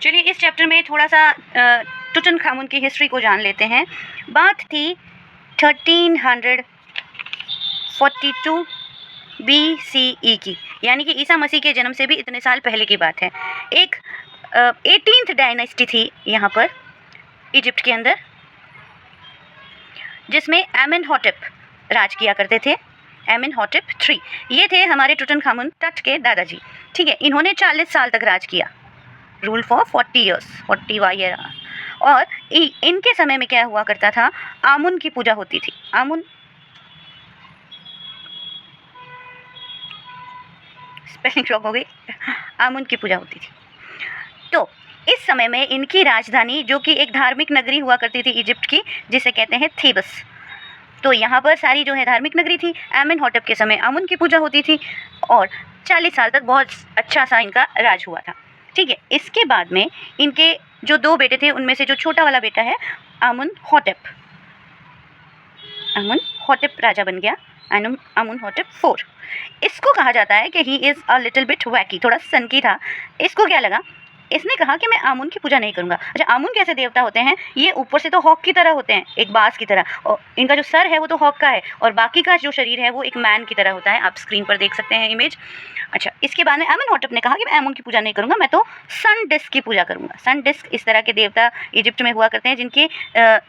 चलिए इस चैप्टर में थोड़ा सा टुटनखामुन की हिस्ट्री को जान लेते हैं। बात थी 1342 BCE की, यानी कि ईसा मसीह के जन्म से भी इतने साल पहले की बात है। एक 18th डायनेस्टी थी यहाँ पर इजिप्ट के अंदर, जिसमें एमेनहोटेप राज किया करते थे। एमेनहोटेप 3 ये थे हमारे टुटनखामुन टट के दादाजी। ठीक है, इन्होंने 40 साल तक राज किया, रूल फॉर 40 ईयर्स, 40 ईयर। और इनके समय में क्या हुआ करता था, आमुन की पूजा होती थी। आमुन स्पेलिंग रॉन्ग हो गई, आमुन की पूजा होती थी। तो इस समय में इनकी राजधानी, जो कि एक धार्मिक नगरी हुआ करती थी इजिप्ट की, जिसे कहते हैं थेबस, तो यहाँ पर सारी जो है धार्मिक नगरी थी। एमेनहोटेप के समय आमुन की पूजा होती थी और 40 साल तक बहुत अच्छा सा इनका राज हुआ था। ठीक है, इसके बाद में इनके जो 2 बेटे थे, उनमें से जो छोटा वाला बेटा है आमुनहोटेप राजा बन गया, आमुनहोटेप 4। इसको कहा जाता है कि he is a little bit वैकी, थोड़ा सनकी था। इसको क्या लगा, इसने कहा कि मैं आमुन की पूजा नहीं करूंगा। अच्छा, आमुन कैसे देवता होते हैं, ये ऊपर से तो हॉक की तरह होते हैं, एक बाज की तरह, और इनका जो सर है वो तो हॉक का है, और बाकी का जो शरीर है वो एक मैन की तरह होता है। आप स्क्रीन पर देख सकते हैं इमेज। अच्छा, इसके बाद में आमुनहोटेप ने कहा कि मैं आमुन की पूजा नहीं करूंगा, मैं तो सन डिस्क की पूजा करूंगा। सन डिस्क इस तरह के देवता इजिप्ट में हुआ करते हैं, जिनके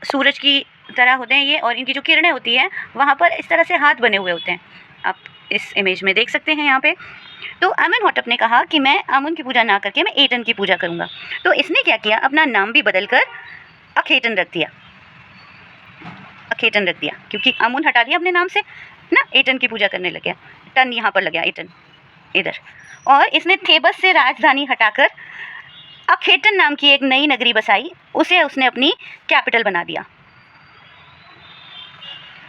सूरज की तरह होते हैं ये, और इनकी जो किरणें होती है वहाँ पर इस तरह से हाथ बने हुए होते हैं। आप इस इमेज में देख सकते हैं यहाँ पे। तो आमेनहोटेप ने कहा कि मैं आमुन की पूजा ना करके मैं एटन की पूजा करूंगा। तो इसने क्या किया, अपना नाम भी बदलकर अखेटन रख दिया। अखेटन रख दिया क्योंकि आमुन हटा दिया अपने नाम से ना, एटन की पूजा करने लग गया। टन यहाँ पर लग गया, एटन इधर। और इसने थेबस से राजधानी हटाकर अखेटन नाम की एक नई नगरी बसाई, उसे उसने अपनी कैपिटल बना दिया।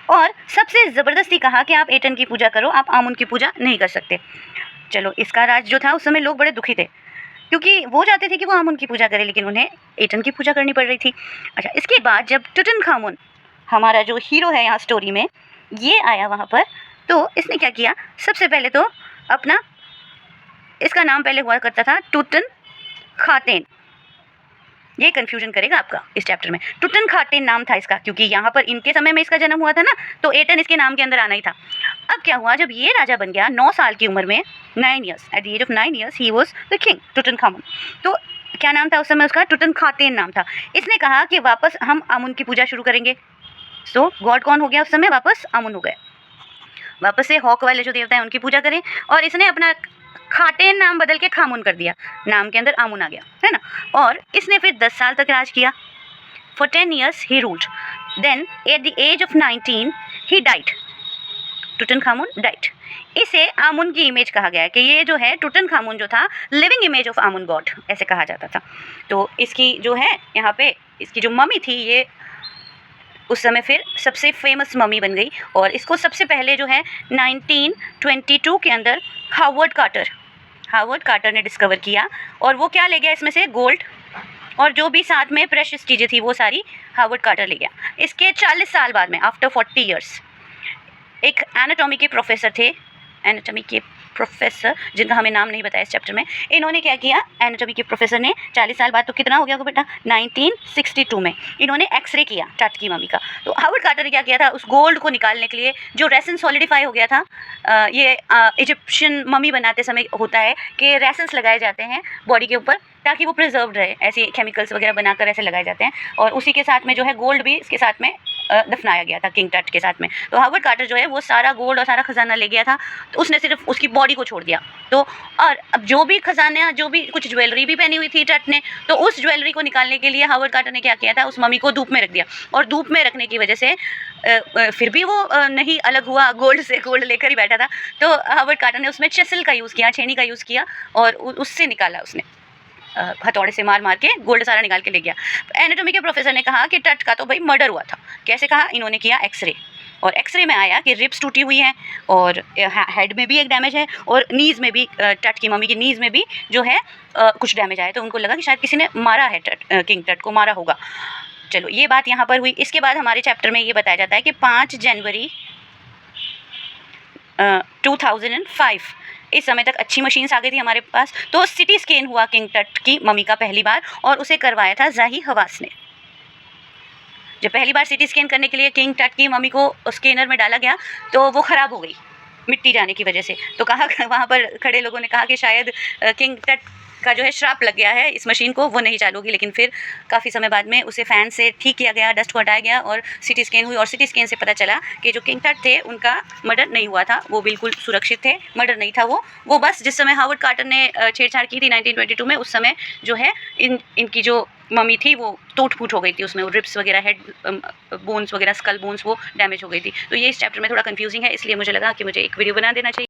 और सबसे ज़बरदस्ती कहा कि आप एटन की पूजा करो, आप आमुन की पूजा नहीं कर सकते। चलो, इसका राज जो था उस समय लोग बड़े दुखी थे, क्योंकि वो चाहते थे कि वो आमुन की पूजा करें, लेकिन उन्हें एटन की पूजा करनी पड़ रही थी। अच्छा, इसके बाद जब टुटनखामुन, हमारा जो हीरो है यहाँ स्टोरी में, ये आया वहाँ पर, तो इसने क्या किया, सबसे पहले तो अपना, इसका नाम पहले हुआ करता था टुटनखातेन। ये कन्फ्यूजन करेगा आपका इस चैप्टर में। टुटनखातेन नाम था इसका, क्योंकि यहाँ पर इनके समय में इसका जन्म हुआ था ना, तो एटन इसके नाम के अंदर आना ही था। अब क्या हुआ, जब ये राजा बन गया 9 साल की उम्र में, 9 years, at the age of 9 years ही वाज द किंग टुटनखामुन। तो क्या नाम था उस समय उसका, टुटनखातेन नाम था। इसने कहा कि वापस हम आमुन की पूजा शुरू करेंगे। सो गॉड कौन हो गया उस समय, वापस आमुन हो गए। वापस से हॉक वाले जो देवता हैं उनकी पूजा करें, और इसने अपना खाटेन नाम बदल के खामुन कर दिया, नाम के अंदर आमुन आ गया, है ना। और इसने फिर 10 साल तक राज किया। For 10 years he ruled. Then at the age of 19 he died. टुटनखामुन diet. इसे आमुन की इमेज कहा गया है कि ये जो है टुटनखामुन जो था, लिविंग इमेज ऑफ आमुन गॉड ऐसे कहा जाता था। तो इसकी जो है यहाँ पे, इसकी जो मम्मी थी, ये उस समय फिर सबसे फेमस मम्मी बन गई। और इसको सबसे पहले जो है 1922 के अंदर हावर्ड कार्टर ने डिस्कवर किया, और वो क्या ले गया इसमें से, गोल्ड और जो भी साथ में प्रेशियस चीज़ें थी वो सारी हावर्ड कार्टर ले गया। इसके 40 साल बाद में, आफ्टर 40 ईयर्स, एक एनाटॉमी के प्रोफेसर थे, जिनका हमें नाम नहीं बताया इस चैप्टर में, इन्होंने क्या किया, एनाटॉमी के प्रोफेसर ने 40 साल बाद, तो कितना हो गया बेटा, 1962 में इन्होंने एक्सरे किया टट की मम्मी का। तो हावर्ड कार्टर ने क्या किया था, उस गोल्ड को निकालने के लिए, जो रेसन सॉलिडिफाई हो गया था, ये इजिप्शियन मम्मी बनाते समय होता है कि रेसन्स लगाए जाते हैं बॉडी के ऊपर ताकि वो प्रिजर्व्ड रहे, ऐसे केमिकल्स वगैरह बनाकर ऐसे लगाए जाते हैं, और उसी के साथ में जो है गोल्ड भी इसके साथ में दफनाया गया था किंग टट के साथ में। तो हावर्ड कार्टर जो है वो सारा गोल्ड और सारा खजाना ले गया था, तो उसने सिर्फ उसकी बॉडी को छोड़ दिया। तो और अब जो भी खजाना, जो भी कुछ ज्वेलरी भी पहनी हुई थी टट ने, तो उस ज्वेलरी को निकालने के लिए हावर्ड कार्टर ने क्या किया था, उस मम्मी को धूप में रख दिया, और धूप में रखने की वजह से फिर भी वो नहीं अलग हुआ गोल्ड से, गोल्ड लेकर ही बैठा था। तो हावर्ड कार्टर ने उसमें चिसल का यूज़ किया, छेनी का यूज़ किया, और उससे निकाला, उसने हथौड़े से मार के गोल्ड सारा निकाल के ले गया। एनाटॉमी के प्रोफेसर ने कहा कि टट का तो भाई मर्डर हुआ था। कैसे कहा, इन्होंने किया एक्सरे, और एक्सरे में आया कि रिब्स टूटी हुई हैं, और हेड में भी एक डैमेज है, और नीज़ में भी, टट की मम्मी की नीज़ में भी जो है कुछ डैमेज आया। तो उनको लगा कि शायद किसी ने मारा है, किंग टट को मारा होगा। चलो, ये बात यहाँ पर हुई। इसके बाद हमारे चैप्टर में ये बताया जाता है कि 5 जनवरी 2005 इस समय तक अच्छी मशीन्स आ गई थी हमारे पास। तो सिटी स्कैन हुआ किंग टट की मम्मी का पहली बार, और उसे करवाया था ज़ाही हवास ने। जब पहली बार सिटी स्कैन करने के लिए किंग टट की मम्मी को स्कैनर में डाला गया तो वो ख़राब हो गई मिट्टी जाने की वजह से। तो कहा वहाँ पर खड़े लोगों ने कहा कि शायद किंग टट का जो है श्राप लग गया है इस मशीन को, वो नहीं चालू होगी। लेकिन फिर काफ़ी समय बाद में उसे फ़ैन से ठीक किया गया, डस्ट को हटाया गया और सिटी स्कैन हुई, और सिटी स्कैन से पता चला कि जो किंग टट थे उनका मर्डर नहीं हुआ था, वो बिल्कुल सुरक्षित थे, मर्डर नहीं था वो बस जिस समय हावर्ड कार्टर ने छेड़छाड़ की थी 1922 में, उस समय जो है इनकी जो मम्मी थी वो टूट-फूट हो गई थी, उसमें रिब्स वगैरह, हेड बोन्स वगैरह, स्कल बोन्स वो डैमेज हो गई थी। तो ये इस चैप्टर में थोड़ा कन्फ्यूजिंग है, इसलिए मुझे लगा कि मुझे एक वीडियो बना देना चाहिए।